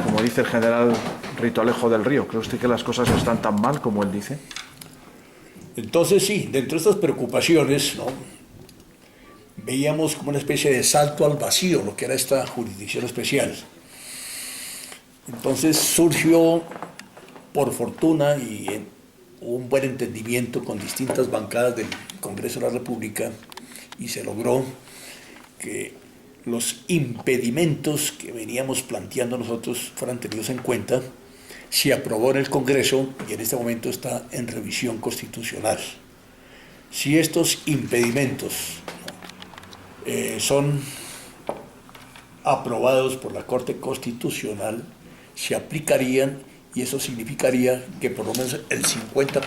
Como dice el general Rito Alejo del Río, ¿cree usted que las cosas no están tan mal como él dice? Entonces sí, dentro de estas preocupaciones, ¿no?, veíamos como una especie de salto al vacío lo que era esta jurisdicción especial. Entonces surgió, por fortuna y en un buen entendimiento con distintas bancadas del Congreso de la República, y se logró que los impedimentos que veníamos planteando nosotros fueran tenidos en cuenta. Se aprobó en el Congreso y en este momento está en revisión constitucional. Si estos impedimentos son aprobados por la Corte Constitucional, se aplicarían, y eso significaría que por lo menos el 50%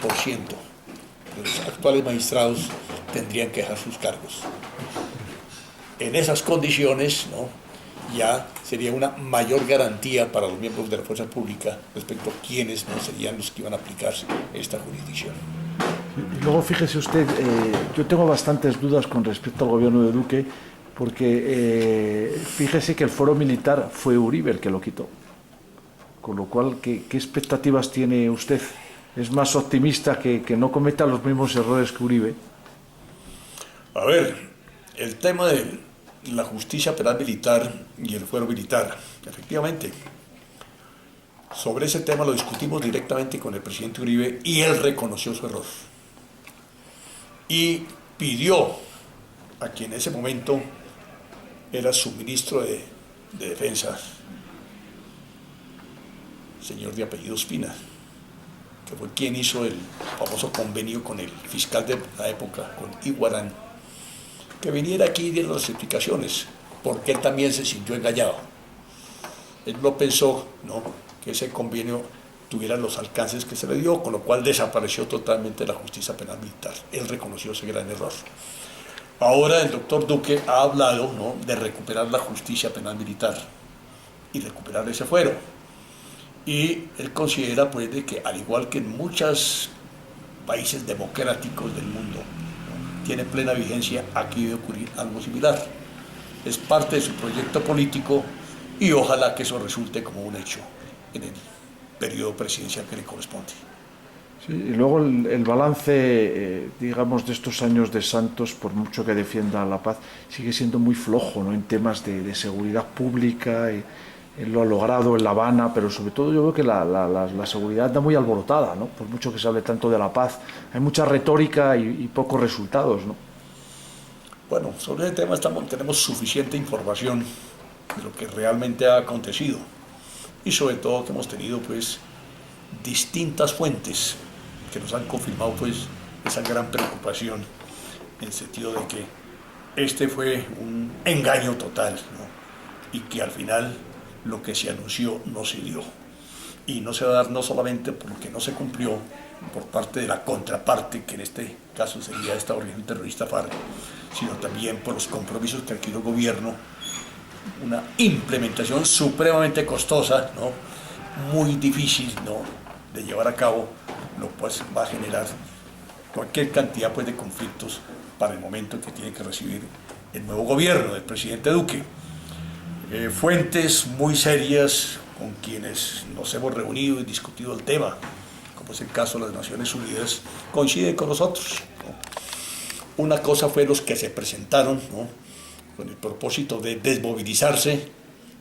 de los actuales magistrados tendrían que dejar sus cargos. En esas condiciones, ¿no?, ya sería una mayor garantía para los miembros de la fuerza pública respecto a quiénes no serían los que iban a aplicar esta jurisdicción. Y luego fíjese usted, yo tengo bastantes dudas con respecto al gobierno de Duque, porque fíjese que el foro militar fue Uribe el que lo quitó. Con lo cual, ¿qué expectativas tiene usted? ¿Es más optimista que no cometa los mismos errores que Uribe? A ver, el tema de la justicia penal militar y el fuero militar, efectivamente, sobre ese tema lo discutimos directamente con el presidente Uribe y él reconoció su error. Y pidió a quien en ese momento era su ministro de Defensa, señor de apellido Espina, que fue quien hizo el famoso convenio con el fiscal de la época, con Iguarán, que viniera aquí y diera las explicaciones, porque él también se sintió engañado. Él no pensó, ¿no?, que ese convenio tuviera los alcances que se le dio, con lo cual desapareció totalmente la justicia penal militar. Él reconoció ese gran error. Ahora el doctor Duque ha hablado, ¿no?, de recuperar la justicia penal militar y recuperar ese fuero. Y él considera, pues, de que al igual que en muchos países democráticos del mundo, ¿no?, tiene plena vigencia, aquí debe ocurrir algo similar. Es parte de su proyecto político y ojalá que eso resulte como un hecho en el periodo presidencial que le corresponde. Sí, y luego el balance, digamos, de estos años de Santos, por mucho que defienda la paz, sigue siendo muy flojo, ¿no?, en temas de seguridad pública. Él lo ha logrado en La Habana, pero sobre todo yo veo que la seguridad anda muy alborotada, ¿no? Por mucho que se hable tanto de la paz, hay mucha retórica y pocos resultados, ¿no? Bueno, sobre ese tema tenemos suficiente información de lo que realmente ha acontecido y sobre todo que hemos tenido, pues, distintas fuentes que nos han confirmado, pues, esa gran preocupación en el sentido de que este fue un engaño total, ¿no?, y que al final lo que se anunció no se dio. Y no se va a dar no solamente porque no se cumplió por parte de la contraparte, que en este caso sería esta organización terrorista FARC, sino también por los compromisos que adquirió el gobierno, una implementación supremamente costosa, ¿no?, muy difícil, ¿no?, de llevar a cabo, lo cual va a generar cualquier cantidad, pues, de conflictos para el momento que tiene que recibir el nuevo gobierno del presidente Duque. Fuentes muy serias con quienes nos hemos reunido y discutido el tema, como es el caso de las Naciones Unidas, coinciden con nosotros, ¿no? Una cosa fue los que se presentaron, ¿no?, con el propósito de desmovilizarse,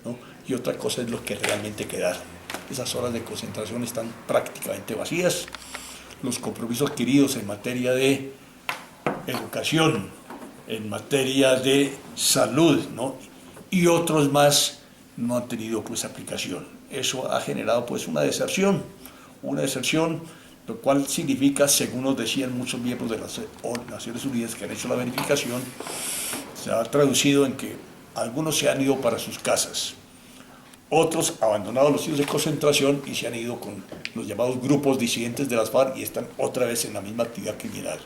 ¿no?, y otra cosa es los que realmente quedaron. Esas horas de concentración están prácticamente vacías. Los compromisos adquiridos en materia de educación, en materia de salud, ¿no?, y otros más no han tenido, pues, aplicación. Eso ha generado, pues, una deserción, lo cual significa, según nos decían muchos miembros de las Naciones Unidas que han hecho la verificación, se ha traducido en que algunos se han ido para sus casas, otros abandonado los sitios de concentración y se han ido con los llamados grupos disidentes de las FARC y están otra vez en la misma actividad criminal.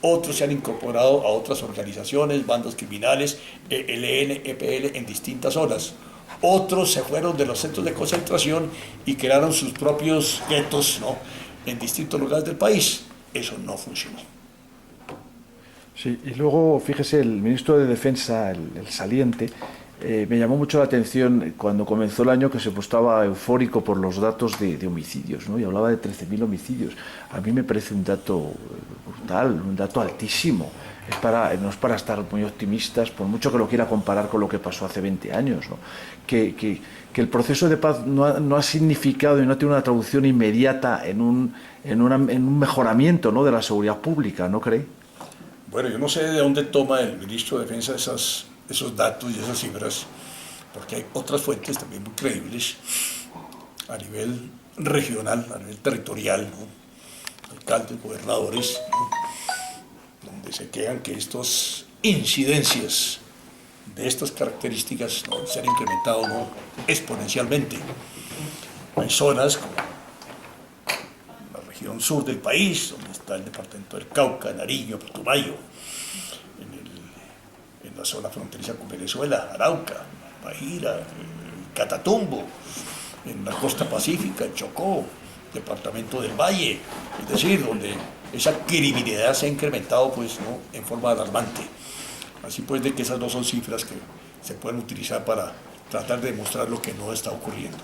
Otros se han incorporado a otras organizaciones, bandas criminales, ELN, EPL, en distintas zonas. Otros se fueron de los centros de concentración y crearon sus propios guetos, ¿no?, en distintos lugares del país. Eso no funcionó. Sí, y luego, fíjese, el ministro de Defensa, el saliente, Me llamó mucho la atención cuando comenzó el año que se estaba eufórico por los datos de homicidios, ¿no? Y hablaba de 13.000 homicidios. A mí me parece un dato brutal, un dato altísimo. No es para estar muy optimistas, por mucho que lo quiera comparar con lo que pasó hace 20 años, ¿no? Que el proceso de paz no ha significado y no tiene una traducción inmediata en un mejoramiento, ¿no?, de la seguridad pública, ¿no cree? Bueno, yo no sé de dónde toma el ministro de Defensa esos datos y esas cifras, porque hay otras fuentes también muy creíbles a nivel regional, a nivel territorial, ¿no? Alcaldes, gobernadores, ¿no? Donde se quejan que estas incidencias de estas características, ¿no?, se han incrementado, ¿no?, exponencialmente. Hay zonas como la región sur del país, donde está el departamento del Cauca, Nariño, Putumayo, en la zona fronteriza con Venezuela, Arauca, Guajira, Catatumbo, en la costa pacífica, en Chocó, departamento del Valle, es decir, donde esa criminalidad se ha incrementado, pues, ¿no?, en forma alarmante. Así pues, de que esas no son cifras que se pueden utilizar para tratar de demostrar lo que no está ocurriendo.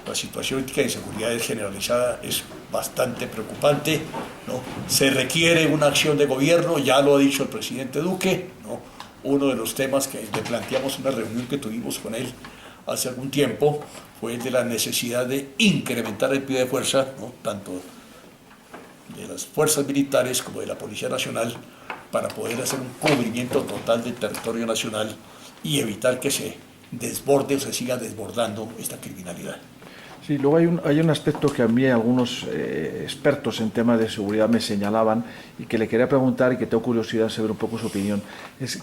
La situación ética de inseguridad generalizada es bastante preocupante, ¿no? Se requiere una acción de gobierno, ya lo ha dicho el presidente Duque, ¿no? Uno de los temas que le planteamos en una reunión que tuvimos con él hace algún tiempo fue el de la necesidad de incrementar el pie de fuerza, ¿no?, tanto de las fuerzas militares como de la Policía Nacional, para poder hacer un cubrimiento total del territorio nacional y evitar que se desborde o se siga desbordando esta criminalidad. Sí, luego hay un aspecto que a mí algunos expertos en temas de seguridad me señalaban y que le quería preguntar y que tengo curiosidad en saber un poco su opinión.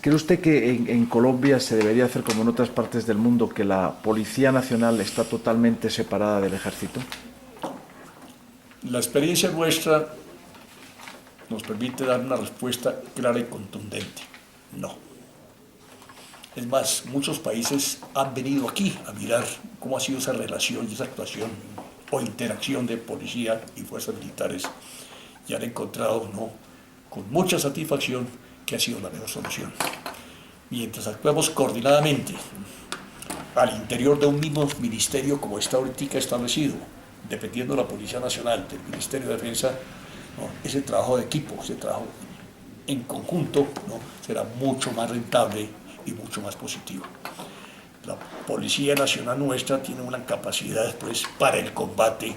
¿Cree usted que en Colombia se debería hacer como en otras partes del mundo, que la Policía Nacional está totalmente separada del Ejército? La experiencia nuestra nos permite dar una respuesta clara y contundente. No. Es más, muchos países han venido aquí a mirar cómo ha sido esa relación y esa actuación o interacción de policía y fuerzas militares y han encontrado, ¿no?, con mucha satisfacción, que ha sido la mejor solución. Mientras actuamos coordinadamente al interior de un mismo ministerio como está ahorita establecido, dependiendo de la Policía Nacional, del Ministerio de Defensa, ¿no?, ese trabajo de equipo, ese trabajo en conjunto, ¿no?, será mucho más rentable y mucho más positivo. La Policía Nacional nuestra tiene una capacidad, pues, para el combate,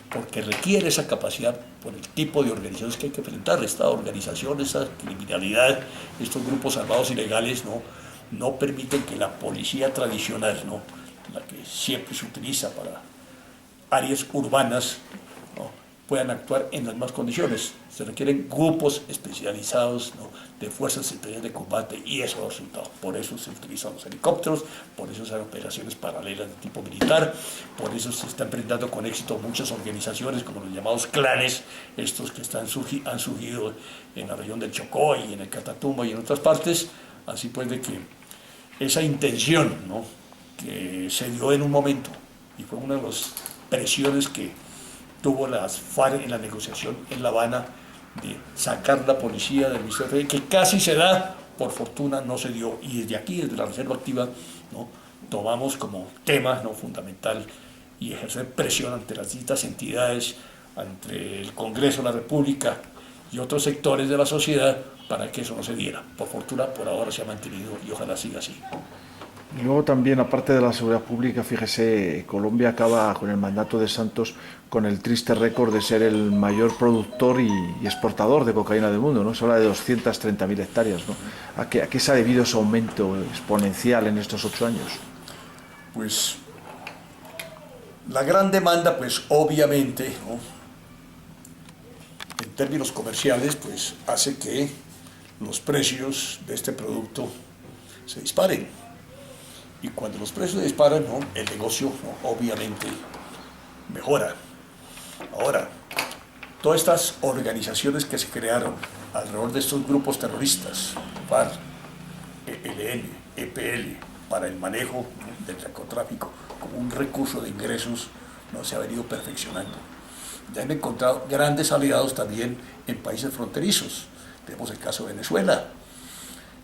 porque requiere esa capacidad por el tipo de organizaciones que hay que enfrentar. Esta organización, esta criminalidad, estos grupos armados ilegales, no permiten que la policía tradicional, ¿no?, la que siempre se utiliza para áreas urbanas, ¿no?, puedan actuar en las mismas condiciones. Se requieren grupos especializados, ¿no?, de fuerzas especiales de combate, y eso ha resultado. Por eso se utilizan los helicópteros, por eso se hacen operaciones paralelas de tipo militar, por eso se están enfrentando con éxito muchas organizaciones como los llamados clanes, estos que han surgido en la región del Chocó y en el Catatumbo y en otras partes. Así pues, de que esa intención, ¿no?, que se dio en un momento y fue una de las presiones que tuvo las FARC en la negociación en La Habana de sacar la policía del Ministerio de Defensa, que casi se da, por fortuna no se dio, y desde aquí, desde la Reserva Activa, ¿no?, tomamos como tema, ¿no?, fundamental y ejercer presión ante las distintas entidades, ante el Congreso de la República y otros sectores de la sociedad para que eso no se diera. Por fortuna, por ahora se ha mantenido y ojalá siga así. Y luego también, aparte de la seguridad pública, fíjese, Colombia acaba con el mandato de Santos con el triste récord de ser el mayor productor y exportador de cocaína del mundo, ¿no? Se habla de 230.000 hectáreas, ¿no? ¿A qué se ha debido ese aumento exponencial en estos 8 años? Pues la gran demanda, pues obviamente, ¿no?, en términos comerciales, pues hace que los precios de este producto se disparen. Y cuando los precios se disparan, ¿no?, el negocio, ¿no?, obviamente mejora. Ahora, todas estas organizaciones que se crearon alrededor de estos grupos terroristas, FARC, ELN, EPL, para el manejo, ¿no?, del narcotráfico como un recurso de ingresos, no se ha venido perfeccionando. Ya han encontrado grandes aliados también en países fronterizos. Tenemos el caso de Venezuela.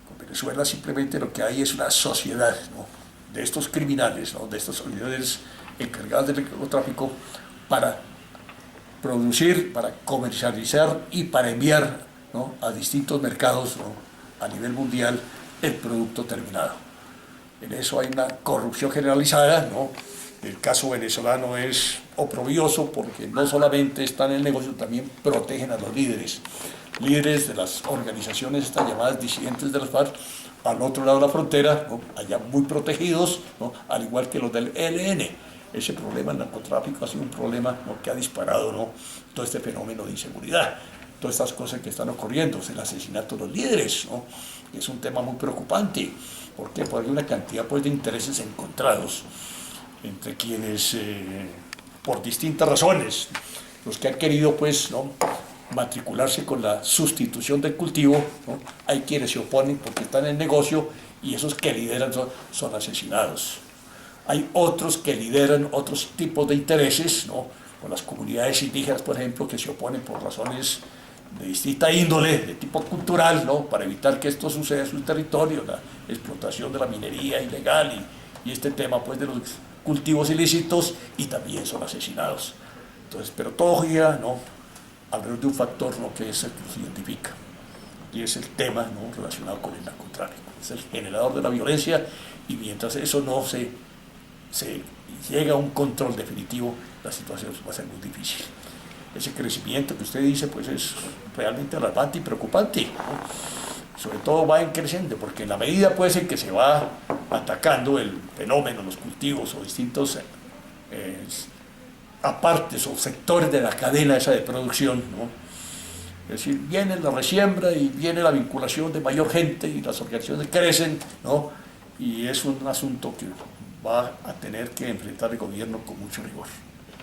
Con Venezuela simplemente lo que hay es una sociedad, ¿no?, de estos criminales, ¿no? De estos líderes encargados del narcotráfico, para producir, para comercializar y para enviar, ¿no?, a distintos mercados, ¿no?, a nivel mundial el producto terminado. En eso hay una corrupción generalizada, ¿no? El caso venezolano es oprobioso porque no solamente están en el negocio, también protegen a los líderes de las organizaciones, estas llamadas disidentes de las FARC, al otro lado de la frontera, ¿no?, allá muy protegidos, ¿no?, al igual que los del ELN. Ese problema del narcotráfico ha sido un problema, ¿no?, que ha disparado, ¿no?, todo este fenómeno de inseguridad, todas estas cosas que están ocurriendo, el asesinato de los líderes, ¿no?, es un tema muy preocupante. ¿Por qué? Porque hay una cantidad, pues, de intereses encontrados entre quienes, por distintas razones, los que han querido, pues, ¿no?, matricularse con la sustitución del cultivo, ¿no?, hay quienes se oponen porque están en el negocio, y esos que lideran son asesinados. Hay otros que lideran otros tipos de intereses, ¿no?, con las comunidades indígenas, por ejemplo, que se oponen por razones de distinta índole, de tipo cultural, ¿no?, para evitar que esto suceda en su territorio, la explotación de la minería ilegal y este tema, pues, de los cultivos ilícitos, y también son asesinados. Entonces, pero todo gira, ¿no?, alrededor de un factor, ¿no?, que es el que los identifica, y es el tema, ¿no?, relacionado con el narcotráfico. Es el generador de la violencia, y mientras eso no se llega a un control definitivo, la situación va a ser muy difícil. Ese crecimiento que usted dice, pues, es realmente alarmante y preocupante, ¿no? Sobre todo va en creciendo, porque en la medida, pues, en que se va atacando el fenómeno, los cultivos o distintos apartes o sectores de la cadena esa de producción, ¿no? Es decir, viene la resiembra y viene la vinculación de mayor gente y las organizaciones crecen, ¿no?, y es un asunto que va a tener que enfrentar el gobierno con mucho rigor.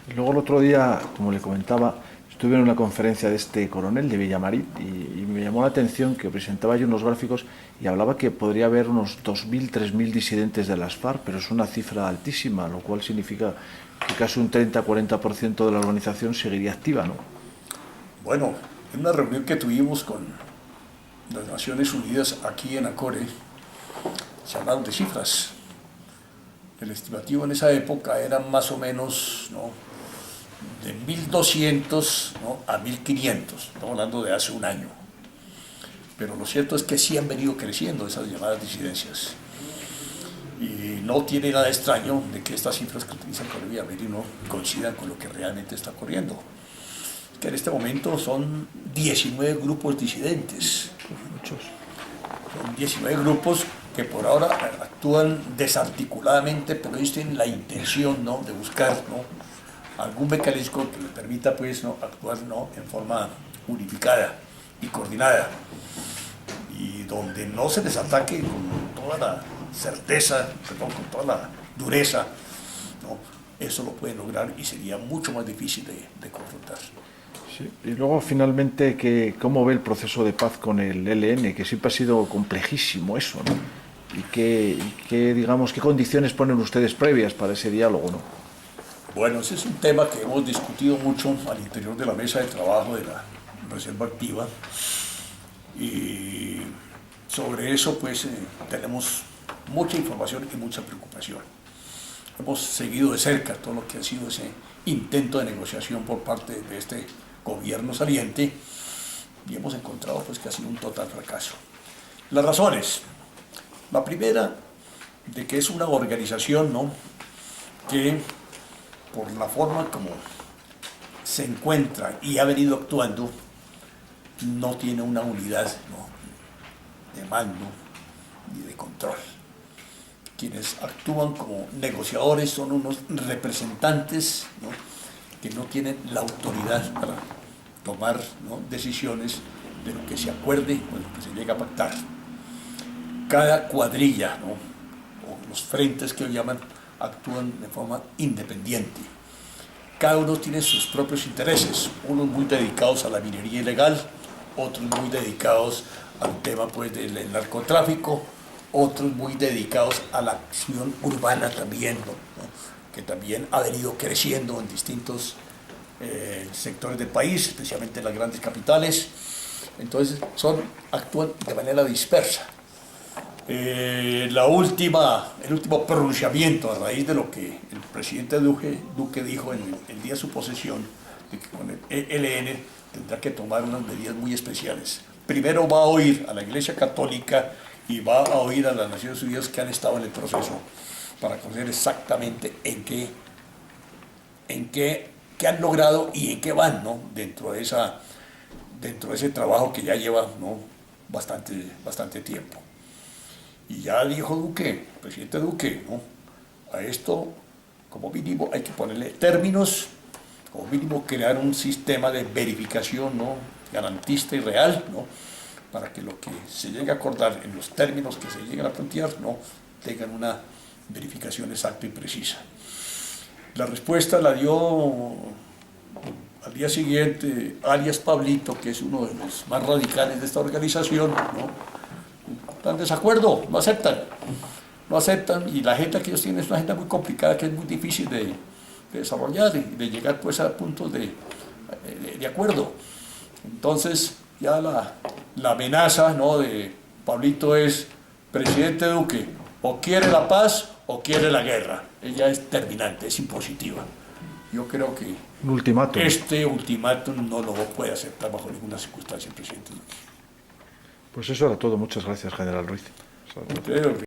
Y luego el otro día, como le comentaba, estuve en una conferencia de este coronel de Villamarín y me llamó la atención que presentaba yo unos gráficos y hablaba que podría haber unos 2.000, 3.000 disidentes de las FARC, pero es una cifra altísima, lo cual significa que casi un 30-40% de la organización seguiría activa, ¿no? Bueno, en una reunión que tuvimos con las Naciones Unidas aquí en Acore, se hablaron de cifras. El estimativo en esa época era más o menos, ¿no?, de 1.200, ¿no?, a 1.500, estamos hablando de hace un año. Pero lo cierto es que sí han venido creciendo esas llamadas disidencias. Y no tiene nada extraño de que estas cifras que utiliza el coronel Villamarín no coincidan con lo que realmente está ocurriendo. Que en este momento son 19 grupos disidentes. Muchos. Son 19 grupos que por ahora actúan desarticuladamente, pero ellos tienen la intención, ¿no?, de buscar, ¿no?, algún mecanismo que les permita, pues, ¿no?, actuar, ¿no?, en forma unificada y coordinada, y donde no se les ataque con toda la certeza, perdón, con toda la dureza, ¿no? Eso lo pueden lograr y sería mucho más difícil de confrontar. Sí. Y luego, finalmente, ¿cómo ve el proceso de paz con el ELN? Que siempre ha sido complejísimo eso, ¿no? Digamos, ¿qué condiciones ponen ustedes previas para ese diálogo, no? Bueno, ese es un tema que hemos discutido mucho al interior de la mesa de trabajo de la Reserva Activa, y sobre eso, pues, tenemos mucha información y mucha preocupación. Hemos seguido de cerca todo lo que ha sido ese intento de negociación por parte de este gobierno saliente, y hemos encontrado, pues, que ha sido un total fracaso. Las razones: la primera, de que es una organización, ¿no?, que por la forma como se encuentra y ha venido actuando, no tiene una unidad, ¿no?, de mando ni de control. Quienes actúan como negociadores son unos representantes, ¿no?, que no tienen la autoridad para tomar, ¿no?, decisiones de lo que se acuerde o de lo que se llega a pactar. Cada cuadrilla, ¿no?, o los frentes que llaman, actúan de forma independiente. Cada uno tiene sus propios intereses, unos muy dedicados a la minería ilegal, otros muy dedicados al tema, pues, del narcotráfico, otros muy dedicados a la acción urbana también, ¿no?, que también ha venido creciendo en distintos sectores del país, especialmente en las grandes capitales. Entonces actúan de manera dispersa. el último pronunciamiento a raíz de lo que el presidente Duque dijo en el día de su posesión, de que con el ELN tendrá que tomar unas medidas muy especiales. Primero va a oír a la Iglesia Católica y va a oír a las Naciones Unidas que han estado en el proceso para conocer exactamente qué han logrado y en qué van, ¿no? dentro de ese trabajo que ya lleva, ¿no? bastante tiempo. Y ya dijo Duque, presidente Duque, ¿no? A esto, como mínimo, hay que ponerle términos, como mínimo crear un sistema de verificación, ¿no? garantista y real, ¿no? para que lo que se llegue a acordar en los términos que se lleguen a plantear, ¿no? tengan una verificación exacta y precisa. La respuesta la dio al día siguiente alias Pablito, que es uno de los más radicales de esta organización, ¿no? Están en desacuerdo, no aceptan, y la agenda que ellos tienen es una agenda muy complicada, que es muy difícil de desarrollar, de llegar pues a puntos de acuerdo. Entonces ya la amenaza, ¿no? de Pablito es: presidente Duque, o quiere la paz o quiere la guerra. Ella es terminante, es impositiva. Yo creo que Un ultimátum. este ultimátum no lo puede aceptar bajo ninguna circunstancia el presidente Duque. Pues eso era todo. Muchas gracias, general Ruiz. Creo que